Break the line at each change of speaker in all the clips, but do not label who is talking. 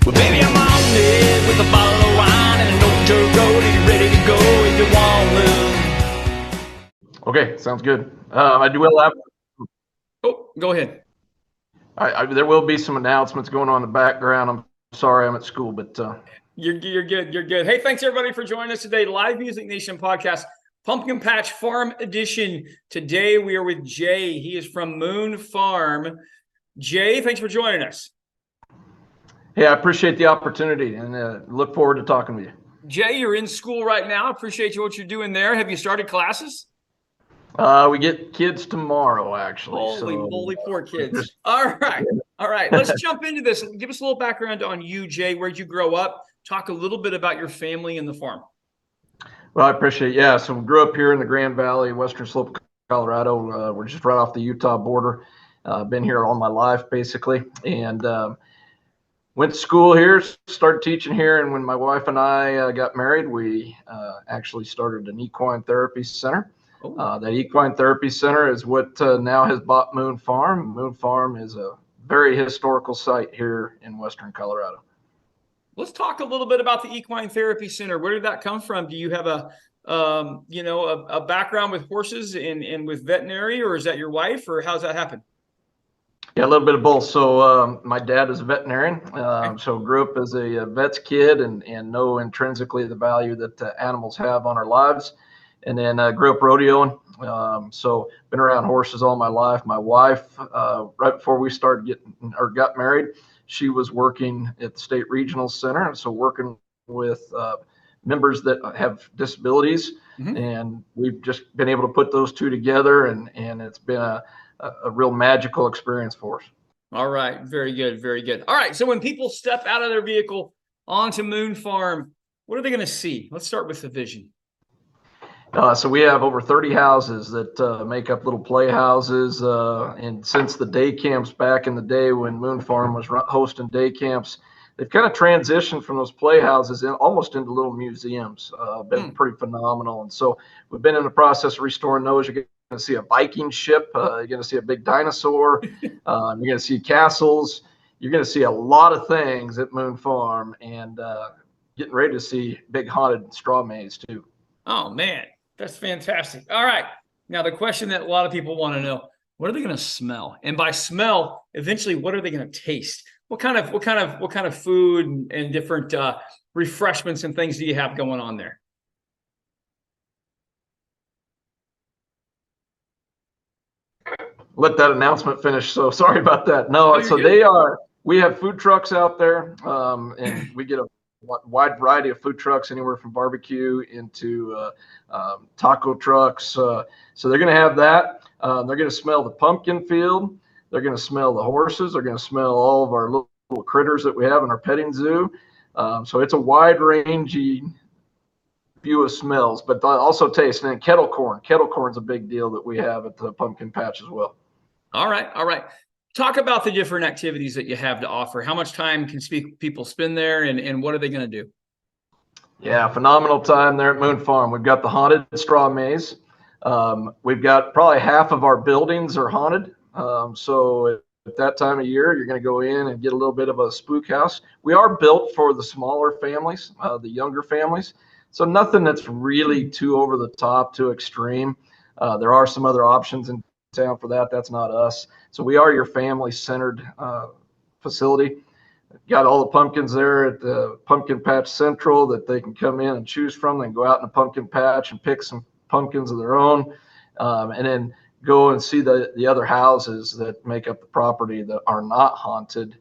Well, baby, I'm on it with a bottle of wine and an old dirt road, and ready to go if you want to.
Okay, sounds good. I do will have.
Oh, go ahead.
There will be some announcements going on in the background. I'm sorry, I'm at school, but
You're good. You're good. Hey, thanks everybody for joining us today. Live Music Nation podcast, Pumpkin Patch Farm Edition. Today we are with Jay. He is from Moon Farm. Jay, thanks for joining us.
hey, I appreciate the opportunity and look forward to talking with you.
Jay, you're in school right now. Appreciate what you're doing there. Have you started classes?
We get kids tomorrow, actually.
Holy poor kids. All right. Let's jump into this. Give us a little background on you, Jay. Where'd you grow up? Talk a little bit about your family and the farm.
Well, I appreciate it. Yeah, so we grew up here in the Grand Valley, Western Slope, Colorado. We're just right off the Utah border. Been here all my life, basically, and went to school here, started teaching here, and when my wife and I got married, we actually started an equine therapy center. That equine therapy center is what now has bought Moon Farm. Moon Farm is a very historical site here in Western Colorado.
Let's talk a little bit about the equine therapy center. Where did that come from? Do you have a background with horses and with veterinary, or is that your wife, or how's that happen?
Yeah, a little bit of both. So my dad is a veterinarian, so grew up as a vet's kid and know intrinsically the value that animals have on our lives. And then grew up rodeoing, so been around horses all my life. My wife, right before we got married, she was working at the State Regional Center, so working with members that have disabilities, and we've just been able to put those two together, and it's been a real magical experience for us.
All right, very good, very good. All right, so when people step out of their vehicle onto Moon Farm, what are they going to see? Let's start with the vision.
So we have over 30 houses that make up little playhouses. And since the day camps back in the day when Moon Farm was hosting day camps, they've kind of transitioned from those playhouses almost into little museums. Been pretty phenomenal. And so we've been in the process of restoring those. You're going to see a Viking ship. You're going to see a big dinosaur. You're going to see castles. You're going to see a lot of things at Moon Farm, and getting ready to see big haunted straw maze too.
Oh, man. That's fantastic. All right. Now, the question that a lot of people want to know, what are they going to smell? And by smell, eventually, what are they going to taste? What kind of food and different refreshments and things do you have going on there?
Let that announcement finish. So sorry about that. No, so we have food trucks out there, and we get a wide variety of food trucks, anywhere from barbecue into taco trucks. So they're going to have that. They're going to smell the pumpkin field. They're going to smell the horses. They're going to smell all of our little critters that we have in our petting zoo. So it's a wide ranging view of smells, but also taste. And then kettle corn. Kettle corn's a big deal that we have at the pumpkin patch as well.
All right. Talk about the different activities that you have to offer. How much time can people spend there, and what are they going to do?
Yeah, phenomenal time there at Moon Farm. We've got the haunted straw maze. We've got probably half of our buildings are haunted. So at that time of year, you're going to go in and get a little bit of a spook house. We are built for the smaller families, the younger families. So nothing that's really too over the top, too extreme. There are some other options in town for that. That's not us. So we are your family-centered facility. Got all the pumpkins there at the Pumpkin Patch Central that they can come in and choose from. They can go out in the pumpkin patch and pick some pumpkins of their own, and then go and see the other houses that make up the property that are not haunted,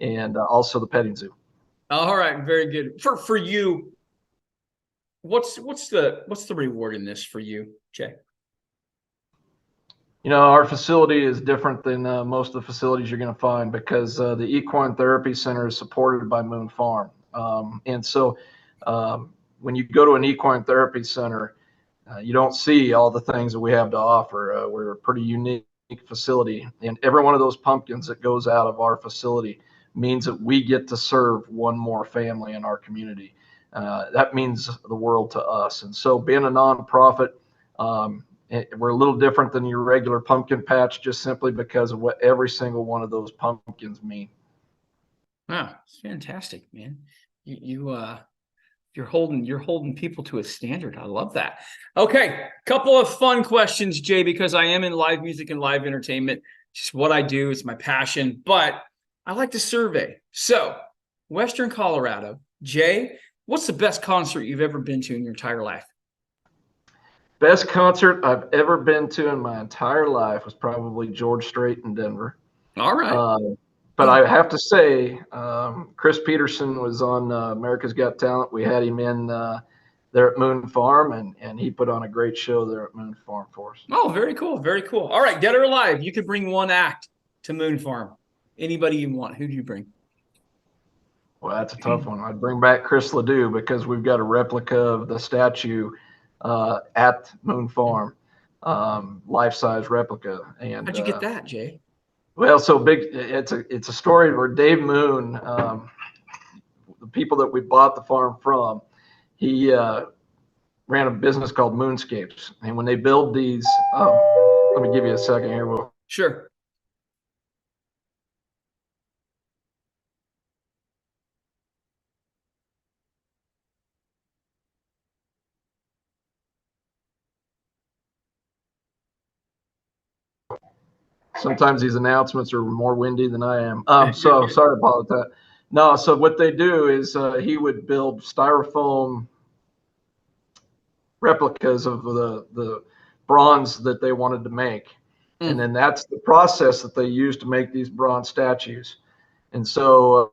and also the petting zoo.
All right, very good. For you, what's the reward in this for you, Jay?
You know, our facility is different than most of the facilities you're going to find, because the Equine Therapy Center is supported by Moon Farm. And so when you go to an equine therapy center, you don't see all the things that we have to offer. We're a pretty unique facility, and every one of those pumpkins that goes out of our facility means that we get to serve one more family in our community. That means the world to us. And so being a nonprofit, we're a little different than your regular pumpkin patch, just simply because of what every single one of those pumpkins mean.
Wow, it's fantastic, man. You're holding people to a standard. I love that. Okay, couple of fun questions, Jay, because I am in live music and live entertainment. Just what I do. It's my passion, but I like to survey. So, Western Colorado, Jay, what's the best concert you've ever been to in your entire life?
Best concert I've ever been to in my entire life was probably George Strait in Denver.
All right.
But I have to say, Chris Peterson was on America's Got Talent. We had him in there at Moon Farm, and he put on a great show there at Moon Farm for us.
Oh, very cool. Very cool. All right, dead or alive, you could bring one act to Moon Farm. Anybody you want. Who do you bring?
Well, that's a tough one. I'd bring back Chris Ledoux because we've got a replica of the statue at Moon Farm, life-size replica. And
how'd you get that, Jay?
Well, so big. It's a story where Dave Moon, the people that we bought the farm from, he ran a business called Moonscapes, and when they build these, let me give you a second here.
Sure.
Sometimes these announcements are more windy than I am. So sorry about that. No, so what they do is he would build styrofoam replicas of the bronze that they wanted to make. And then that's the process that they use to make these bronze statues. And so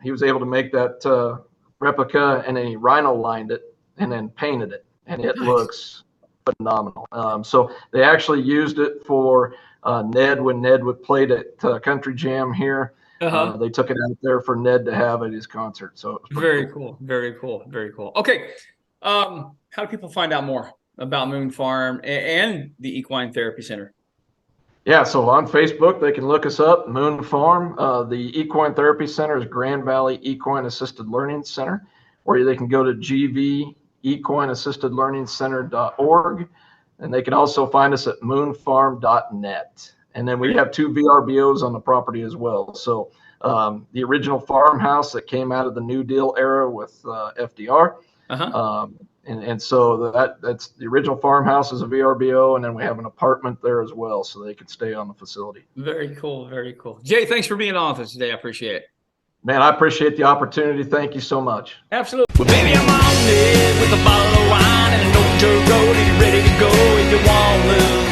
he was able to make that replica, and then he rhino lined it and then painted it. And it looks phenomenal. So they actually used it for Ned when Ned played at Country Jam here. They took it out there for Ned to have at his concert. So it was
very cool. Very cool. Very cool. Okay. How do people find out more about Moon Farm and the Equine Therapy Center?
Yeah, so on Facebook, they can look us up, Moon Farm. The Equine Therapy Center is Grand Valley Equine Assisted Learning Center, or they can go to gvequineassistedlearningcenter.org, and they can also find us at moonfarm.net. And then we have 2 VRBOs on the property as well. So the original farmhouse that came out of the New Deal era with FDR. And so that's the original farmhouse is a VRBO, and then we have an apartment there as well, so they can stay on the facility.
Very cool, very cool. Jay, thanks for being on with us today. I appreciate it.
Man, I appreciate the opportunity. Thank you so much.
Absolutely.
Well, baby, I'm on it with a bottle of wine and an old dirt road. Are you ready to go if you want to?